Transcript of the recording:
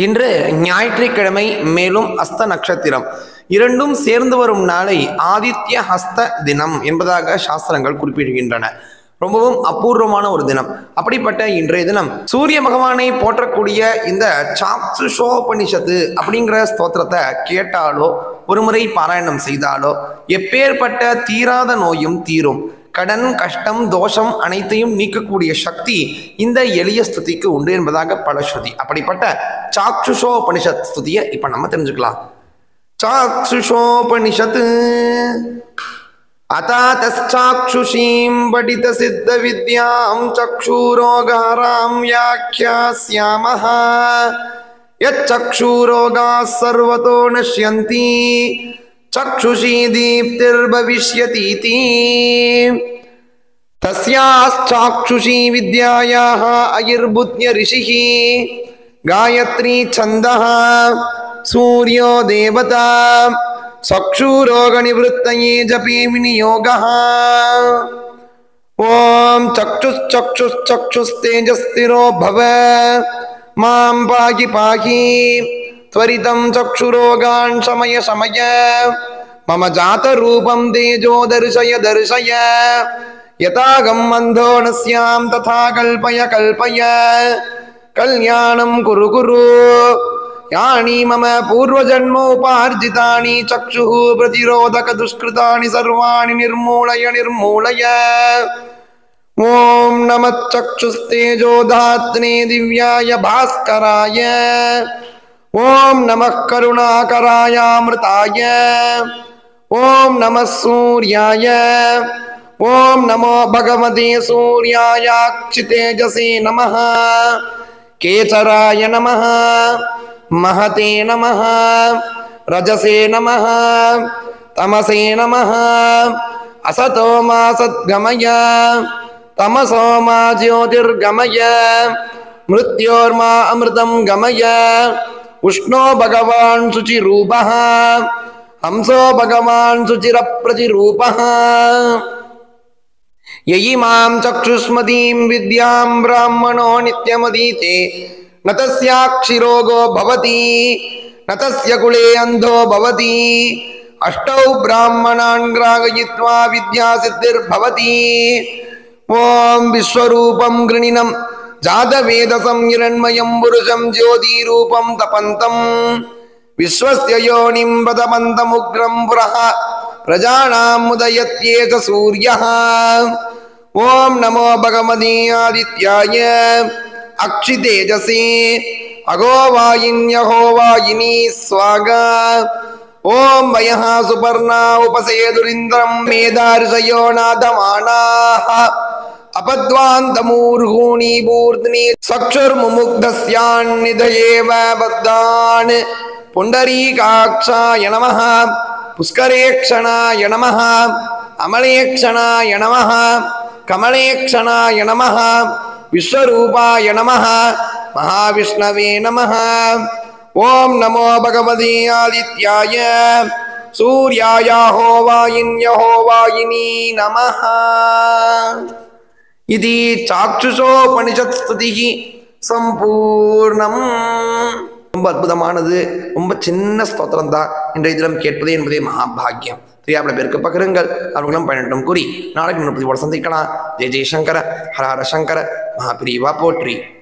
இன்று ஞாயிற்றுக்கிழமை, மேலும் ஹஸ்த நட்சத்திரம் இரண்டும் சேர்ந்து வரும் நாளை ஆதித்ய ஹஸ்த தினம் என்பதாக சாஸ்திரங்கள் குறிப்பிடுகின்றன. ரொம்பவும் அபூர்வமான ஒரு தினம். அப்படிப்பட்ட இன்றைய தினம் சூரிய பகவானை போற்றக்கூடிய இந்த சாக்ஷுஷோபனிஷத்து அப்படிங்கிற ஸ்தோத்திரத்தை கேட்டாலோ ஒரு முறை பாராயணம் செய்தாலோ எப்பேற்பட்ட தீராத நோயும் தீரும். கடன், கஷ்டம், தோஷம் அனைத்தையும் நீக்கக்கூடிய சக்தி இந்த எளிய ஸ்துதிக்கு உண்டு என்பதாக பல ஸ்ருதி. அப்படிப்பட்ட சாக்ஷுஷோபனிஷத் ஸ்துதியை இப்ப நம்ம தெரிஞ்சுக்கலாம். சாக்ஷுஷோபனிஷத் அதாதச்சாக்ஷுஷீம் படித சித்த வித்யாம் சக்ஷுரோகாராம் வியாக்யாஸ்யாமஹ யச்சக்ஷுரோகாஸ் சர்வதோ நஷ்யந்தி சக்ஷுஷி தீப்திர்பவிஷ்யதீதி தஸ்யாச்சாக்ஷுஷி வித்யாயாஹ அயிர்புத்ய ரிஷிஹ காயத்ரி சந்தஹ சூர்யோ தேவதா சக்ஷுரோக நிவృత్తயே ஜபே விநியோகः. ஓம் சக்ஷுஸ்தேஜஸ்திரோ பவ மாம் பாகி பாகி त्वरितं चक्षुरोगान् शमय शमय मम जातरूपं तेजो दर्शय दर्शय यथागं अन्धो न स्यां तथा कल्पय कल्पय कल्याणं कुरु कुरु यानि मम पूर्वजन्मोपार्जितानि चक्षुः प्रतिरोधक दुष्कृतानि सर्वाणि निर्मूलय निर्मूलय. ॐ नमः चक्षुस्तेजोधात्रे दिव्याय भास्कराय. ओम नमः करुणाकरायामृताय. ओम नमः सूर्याय. ओम नमो भगवते सूर्यायाक्षितेजसे नमः. केचराय नमः. महते नमः. रजसे नमः. तमसे नमः. असतो मा सद्गमय तमसो मा ज्योतिर्गमय मृत्योर्मा अमृतं गमय. उष्णो भगवान् शुचिरूपः हंसो भगवान् शुचिरप्रतिरूपः. ययिमां चक्षुष्मतीं विद्यां ब्राह्मणो नित्यमदीते न तस्याक्षिरोगो भवति न तस्य कुले अन्धो भवति. अष्टौ ब्राह्मणान् ग्राहयित्वा विद्यासिद्धिर्भवति. ॐ विश्वरूपं गृणिनं जातवेदसं हिरण्मयं पुरुषं ज्योतिरूपं तपन्तं विश्वस्य योनिं प्रतपन्तमुग्रं पुरः प्रजानाम् उदयत्येष सूर्यः. ॐ नमो भगवते आदित्याय अक्षितेजसे अगोवायिन्यहो वायिनी स्वागा. ॐ वयः सुपर्णा उपसेदुरिन्द्रं मेधार्षयो नादमानाः अपद्वान्तमूर्हूणि मूर्ध्नि चक्षुर्मुमुग्धस्यान्निधयेव बद्धान्. पुण्डरीकाक्षाय नमः. पुष्करेक्षणाय नमः. अमलेक्षणाय नमः. कमलेक्षणाय नमः. विश्वरूपाय नमः. महाविष्णवे नमः. ओम नमो भगवते आदित्याय सूर्याय होवायिन्यहो वायिनी नमः. इति சாக்ஷுஷோபனிஷத் ஸ்துதிஹி சம்பூர்ணம். ரொம்ப அற்புதமானது, ரொம்ப சின்ன ஸ்தோத்திரம் தான் இன்றைய தினம் கேட்பது என்பதே மகாபாகியம். தெரியாத பேருக்கு பகிருங்கள், அவர்களும் பயனட்டும் கூறி நாளைக்கு 30 சந்திக்கலாம். ஜெய ஜெயசங்கர, ஹர ஹர சங்கர, மகாபிரிவா போற்றி.